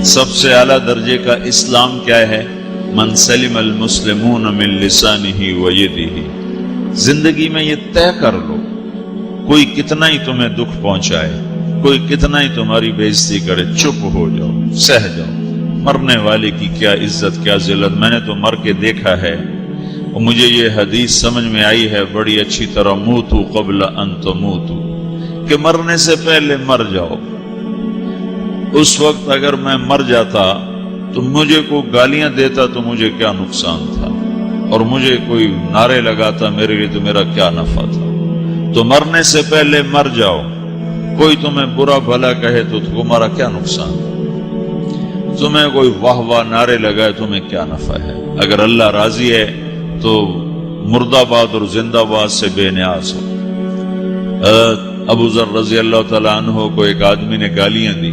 سب سے اعلیٰ درجے کا اسلام کیا ہے؟ من سلم المسلمون من لسانہ و یدہ۔ زندگی میں یہ طے کر لو، کوئی کتنا ہی تمہیں دکھ پہنچائے، کوئی کتنا ہی تمہاری بےعزتی کرے، چپ ہو جاؤ، سہ جاؤ۔ مرنے والے کی کیا عزت، کیا ذلت، میں نے تو مر کے دیکھا ہے اور مجھے یہ حدیث سمجھ میں آئی ہے بڑی اچھی طرح، موتوا قبل ان تموتوا، کہ مرنے سے پہلے مر جاؤ۔ اس وقت اگر میں مر جاتا تو مجھے کوئی گالیاں دیتا تو مجھے کیا نقصان تھا، اور مجھے کوئی نعرے لگاتا میرے لیے تو میرا کیا نفع تھا۔ تو مرنے سے پہلے مر جاؤ، کوئی تمہیں برا بھلا کہے تو تمہارا کیا نقصان، تمہیں کوئی واہ واہ نعرے لگائے تمہیں کیا نفع ہے۔ اگر اللہ راضی ہے تو مردہ باد اور زندہ باد سے بے نیاز ہو۔ ابو ذر رضی اللہ تعالیٰ عنہ کو ایک آدمی نے گالیاں دی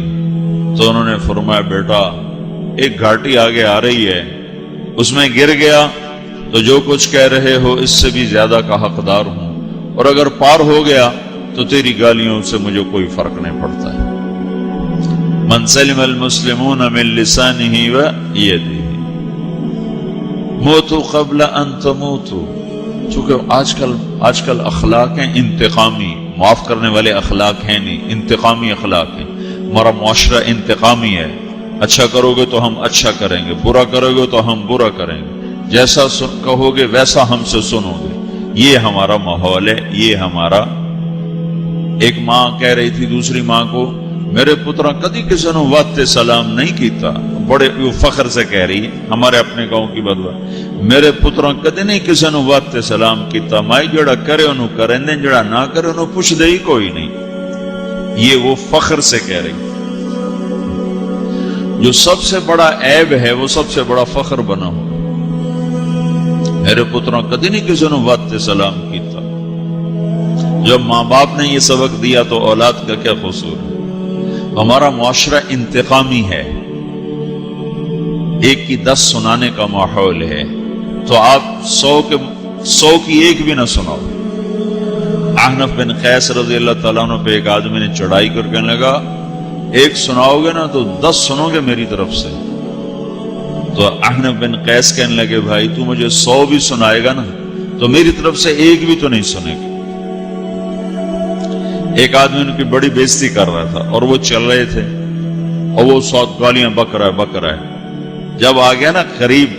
تو انہوں نے فرمایا بیٹا ایک گھاٹی آگے آ رہی ہے، اس میں گر گیا تو جو کچھ کہہ رہے ہو اس سے بھی زیادہ کا حقدار ہوں، اور اگر پار ہو گیا تو تیری گالیوں سے مجھے کوئی فرق نہیں پڑتا ہے۔ من سلم المسلمون من لسانہ و یدہ موتوا قبل ان تموتوا۔ چونکہ آج کل اخلاق ہیں انتقامی، معاف کرنے والے اخلاق ہیں نہیں، انتقامی اخلاق ہیں۔ ہمارا معاشرہ انتقامی ہے، اچھا کرو گے تو ہم اچھا کریں گے، برا کرو گے تو ہم برا کریں گے، جیسا کہو گے ویسا ہم سے سنو گے۔ یہ ہمارا ماحول ہے، یہ ہمارا۔ ایک ماں کہہ رہی تھی دوسری ماں کو، میرے پترا کدی کسی نے واسطے سلام نہیں کیتا، بڑے فخر سے کہہ رہی ہے، ہمارے اپنے گاؤں کی بدوا، میرے پترا کدی نہیں کسی نے واسطے سلام کیتا، مائی جڑا کرے انہوں کریں دیں، جڑا نہ کرے انہوں پوچھ دے ہی کوئی نہیں۔ یہ وہ فخر سے کہہ رہی۔ جو سب سے بڑا عیب ہے وہ سب سے بڑا فخر بنا ہو۔ میرے پتروں کدی نہیں کسی نے واسطے سلام کیتا۔ جب ماں باپ نے یہ سبق دیا تو اولاد کا کیا قصور ہے؟ ہمارا معاشرہ انتقامی ہے، ایک کی 10 سنانے کا ماحول ہے، تو آپ 100 کی ایک بھی نہ سناؤ۔ احنف بن قیس رضی اللہ تعالیٰ عنہ پہ ایک آدمی نے چڑھائی کر کہنے لگا ایک سناؤ گے نا تو 10 سنو گے میری طرف سے۔ تو احنف بن قیس کہنے لگے بھائی تو مجھے 100 بھی سنائے گا نا تو میری طرف سے ایک بھی تو نہیں سنے گا۔ ایک آدمی ان کی بڑی بےزتی کر رہا تھا اور وہ چل رہے تھے اور وہ 100 گالیاں بک رہا ہے۔ جب آ گیا نا قریب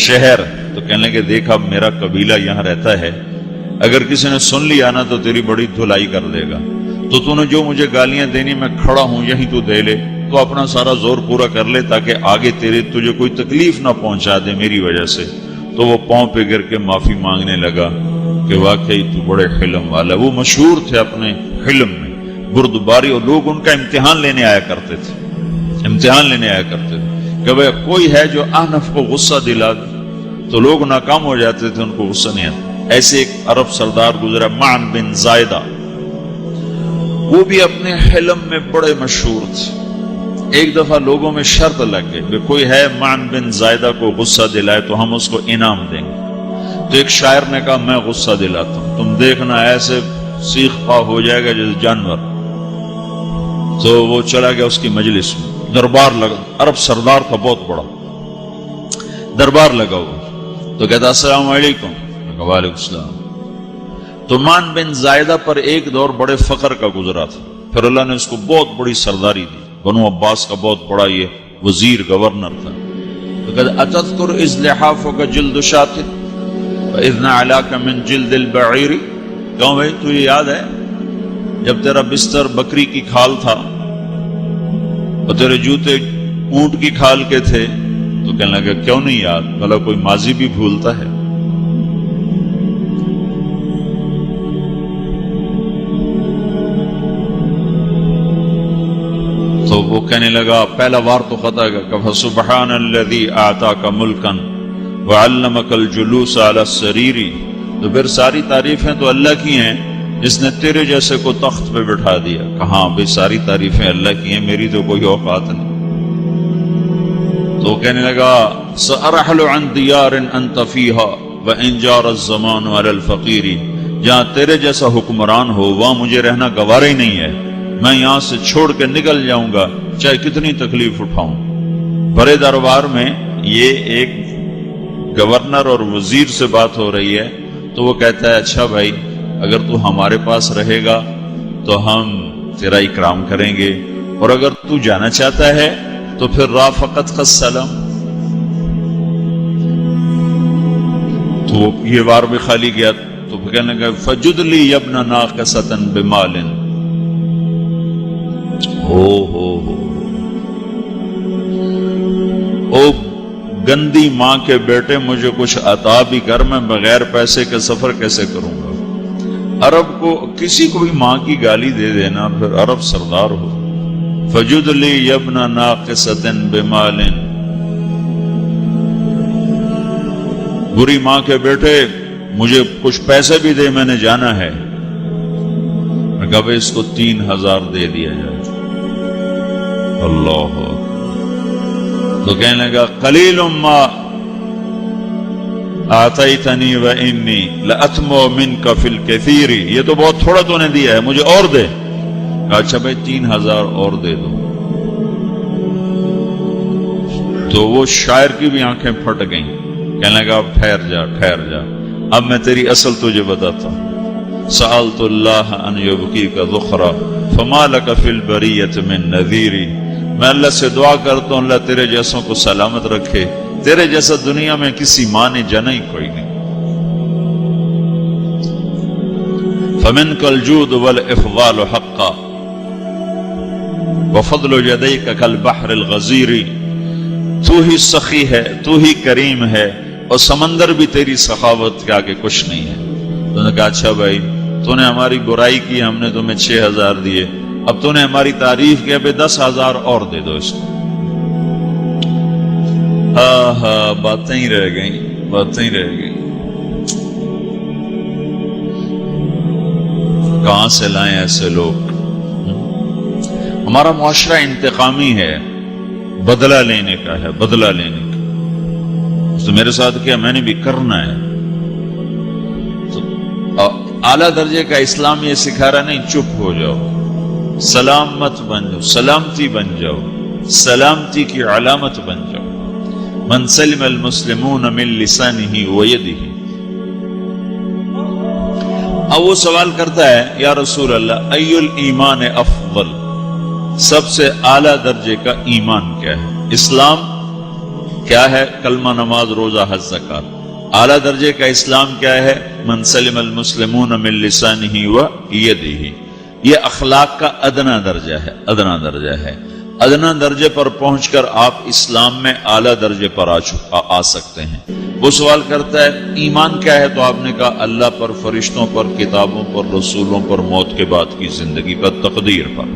شہر تو کہنے لگے دیکھا میرا قبیلہ یہاں رہتا ہے، اگر کسی نے سن لیا نا تو تیری بڑی دھلائی کر دے گا، تو نے جو مجھے گالیاں دینی میں کھڑا ہوں یہیں تو دے لے، تو اپنا سارا زور پورا کر لے تاکہ آگے تجھے کوئی تکلیف نہ پہنچا دے میری وجہ سے۔ تو وہ پاؤں پہ گر کے معافی مانگنے لگا کہ واقعی تو بڑے حلم والا۔ وہ مشہور تھے اپنے حلم میں، بردباری، اور لوگ ان کا امتحان لینے آیا کرتے تھے کہ بھئی کوئی ہے جو احنف کو غصہ دلا دے، تو لوگ ناکام ہو جاتے تھے، ان کو غصہ نہیں آتا۔ ایسے ایک عرب سردار گزرا معن بن زائدہ، وہ بھی اپنے حلم میں بڑے مشہور تھے۔ ایک دفعہ لوگوں میں شرط لگ گئی کہ کوئی ہے معن بن زائدہ کو غصہ دلائے تو ہم اس کو انعام دیں گے۔ تو ایک شاعر نے کہا میں غصہ دلاتا ہوں، تم دیکھنا ایسے سیخ پا ہو جائے گا جیسے جانور۔ تو وہ چلا گیا اس کی مجلس میں، دربار لگا، عرب سردار تھا بہت بڑا، دربار لگا ہوا، تو کہتا السلام علیکم، وعلیکم السلام۔ تو معن بن زائدہ پر ایک دور بڑے فخر کا گزرا تھا، پھر اللہ نے اس کو بہت بڑی سرداری دی، بنو عباس کا بہت بڑا یہ وزیر گورنر تھا۔ تو کہتا اتذکر اذ لحافک جلد شاۃ واذ نعلاک من جلد البعیر، کہوں بھائی تو یہ یاد ہے جب تیرا بستر بکری کی کھال تھا اور تیرے جوتے اونٹ کی کھال کے تھے؟ تو کہنے لگا کیوں نہیں یاد، بھلا کوئی ماضی بھی بھولتا ہے؟ تو وہ کہنے لگا پہلا وار تو خطا گا، فسبحان الذی اعطاک ملکا وعلمک الجلوس علی السریر، تو پھر ساری تعریفیں تو اللہ کی ہیں جس نے تیرے جیسے کو تخت پہ بٹھا دیا۔ کہاں بھئی ساری تعریفیں اللہ کی ہیں، میری تو کوئی اوقات نہیں۔ تو کہنے لگا سأرحل عن دیار انت فیہا وان جار الزمان علی الفقیر، جہاں تیرے جیسا حکمران ہو وہاں مجھے رہنا گوارا ہی نہیں ہے، میں یہاں سے چھوڑ کے نکل جاؤں گا چاہے کتنی تکلیف اٹھاؤں۔ بڑے دربار میں یہ ایک گورنر اور وزیر سے بات ہو رہی ہے، تو وہ کہتا ہے اچھا بھائی اگر تو ہمارے پاس رہے گا تو ہم تیرا اکرام کریں گے، اور اگر تو جانا چاہتا ہے تو پھر رافقت کا سلام۔ تو یہ بار بھی خالی گیا تو کہنے لگا فجد لی ابن ناقصۃ بمال۔ او گندی ماں کے بیٹے مجھے کچھ عطا بھی کر، میں بغیر پیسے کے سفر کیسے کروں گا؟ عرب کو کسی کو بھی ماں کی گالی دے دینا پھر عرب سردار ہو۔ فجد لی ابن ناقصۃ بمال، بری ماں کے بیٹے مجھے کچھ پیسے بھی دے، میں نے جانا ہے۔ میں کہا بھائی اس کو 3000 دے دیا جائے۔ اللہ، تو کہنے لگا قلیل ما آتیتنی وانی لأطمع منک فی الکثیر، یہ تو بہت تھوڑا تو نے دیا ہے، مجھے اور دے۔ کہا اچھا بھائی 3000 اور دے دو۔ تو وہ شاعر کی بھی آنکھیں پھٹ گئیں، کہنے لگا اب ٹھہر جا ٹھہر جا، اب میں تیری اصل تجھے بتاتا ہوں۔ سألت اللہ ان یبقیک ذخرا فما لک فی البریۃ من نذیر، میں اللہ سے دعا کرتا ہوں اللہ تیرے جیسوں کو سلامت رکھے، تیرے جیسا دنیا میں کسی ماں نے جنا ہی کوئی نہیں۔ فمنک الجود والافضال حقا وفضل یدیک کالبحر الغزیر، تو ہی سخی ہے، تو ہی کریم ہے، اور سمندر بھی تیری سخاوت کے آگے کچھ نہیں ہے۔ تو نے کہا اچھا بھائی تو نے ہماری برائی کی، ہم نے تمہیں 6000 دیے، اب تو نے ہماری تعریف کی، اب 10,000 اور دے دو اس کو۔ باتیں ہی رہ گئیں، باتیں ہی رہ گئیں۔ کہاں سے لائیں ایسے لوگ؟ ہمارا معاشرہ انتقامی ہے، بدلہ لینے کا ہے، بدلہ لینے کا۔ تو میرے ساتھ کیا میں نے بھی کرنا ہے۔ تو اعلیٰ درجے کا اسلام یہ سکھا رہا نہیں چپ ہو جاؤ، سلامت بن جاؤ، سلامتی بن جاؤ، سلامتی کی علامت بن جاؤ۔ من سلم المسلمون من لسانہ ویدہ۔ اب وہ سوال کرتا ہے یا رسول اللہ ای الایمان افضل، سب سے اعلیٰ درجے کا ایمان کیا ہے؟ اسلام کیا ہے؟ کلمہ، نماز، روزہ، حج، زکات۔ اعلیٰ درجے کا اسلام کیا ہے؟ من سلم المسلمون من لسانہ ویدہ۔ یہ اخلاق کا ادنا درجہ ہے، ادنا درجہ ہے۔ ادنا درجے پر پہنچ کر آپ اسلام میں اعلیٰ درجے پر آ سکتے ہیں۔ وہ سوال کرتا ہے ایمان کیا ہے؟ تو آپ نے کہا اللہ پر، فرشتوں پر، کتابوں پر، رسولوں پر، موت کے بعد کی زندگی پر، تقدیر پر۔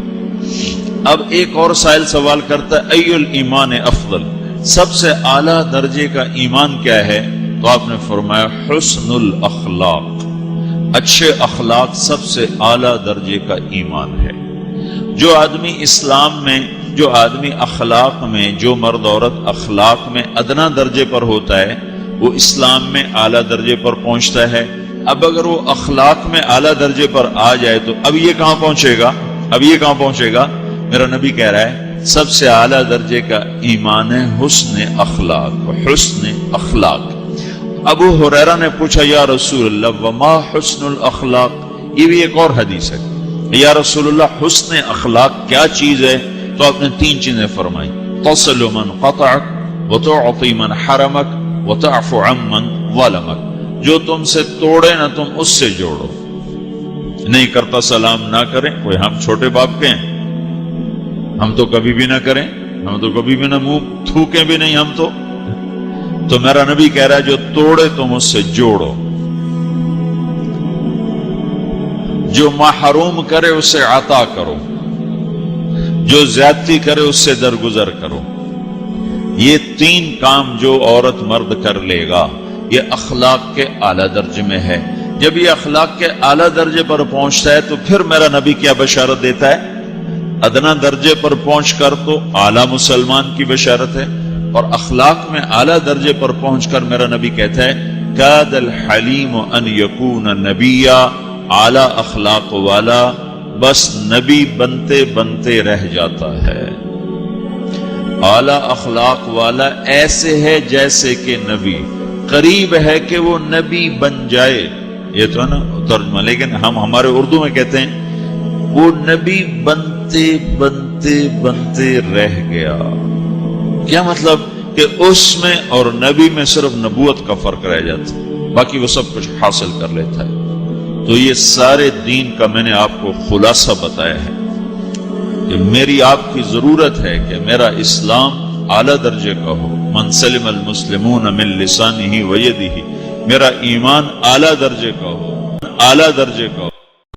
اب ایک اور سائل سوال کرتا ہے ای الایمان افضل، سب سے اعلیٰ درجے کا ایمان کیا ہے؟ تو آپ نے فرمایا حسن الاخلاق، اچھے اخلاق سب سے اعلیٰ درجے کا ایمان ہے۔ جو آدمی اسلام میں، جو آدمی اخلاق میں، جو مرد عورت اخلاق میں ادنا درجے پر ہوتا ہے وہ اسلام میں اعلیٰ درجے پر پہنچتا ہے۔ اب اگر وہ اخلاق میں اعلیٰ درجے پر آ جائے تو اب یہ کہاں پہنچے گا؟ اب یہ کہاں پہنچے گا؟ میرا نبی کہہ رہا ہے سب سے اعلیٰ درجے کا ایمان ہے حسن اخلاق، حسن اخلاق۔ ابو ہریرہ نے پوچھا یا رسول اللہ وما حسن الاخلاق، یہ بھی ایک اور حدیث ہے، یا رسول اللہ حسن اخلاق کیا چیز ہے؟ تو آپ نے 3 چیزیں فرمائی، تصل من قطعک وتعطی من حرمک وتعفو عمن ظلمک، جو تم سے توڑے نہ تم اس سے جوڑو، نہیں کرتا سلام نہ کریں۔ کوئی ہم چھوٹے باپ کے ہیں؟ ہم تو کبھی بھی نہ کریں، ہم تو کبھی بھی نہ منہ تھوکیں بھی نہیں ہم تو میرا نبی کہہ رہا ہے جو توڑے تم اس سے جوڑو، جو محروم کرے اسے عطا کرو، جو زیادتی کرے اس سے درگزر کرو۔ یہ 3 کام جو عورت مرد کر لے گا یہ اخلاق کے اعلیٰ درجے میں ہے۔ جب یہ اخلاق کے اعلیٰ درجے پر پہنچتا ہے تو پھر میرا نبی کیا بشارت دیتا ہے؟ ادنا درجے پر پہنچ کر تو اعلیٰ مسلمان کی بشارت ہے، اور اخلاق میں اعلیٰ درجے پر پہنچ کر میرا نبی کہتا ہے کاد الحلیم ان یکون نبیا، اعلیٰ اخلاق والا بس نبی بنتے بنتے رہ جاتا ہے۔ اعلیٰ اخلاق والا ایسے ہے جیسے کہ نبی، قریب ہے کہ وہ نبی بن جائے، یہ تو ہے نا ترجمہ، لیکن ہم ہمارے اردو میں کہتے ہیں وہ نبی بنتے بنتے بنتے رہ گیا۔ کیا مطلب؟ کہ اس میں اور نبی میں صرف نبوت کا فرق رہ جاتا ہے، باقی وہ سب کچھ حاصل کر لیتا ہے۔ تو یہ سارے دین کا میں نے آپ کو خلاصہ بتایا ہے کہ میری آپ کی ضرورت ہے کہ میرا اسلام اعلیٰ درجے کا ہو، من سلم المسلمون من لسانہ و یدہ، میرا ایمان اعلیٰ درجے کا ہو، اعلیٰ درجے کا ہو۔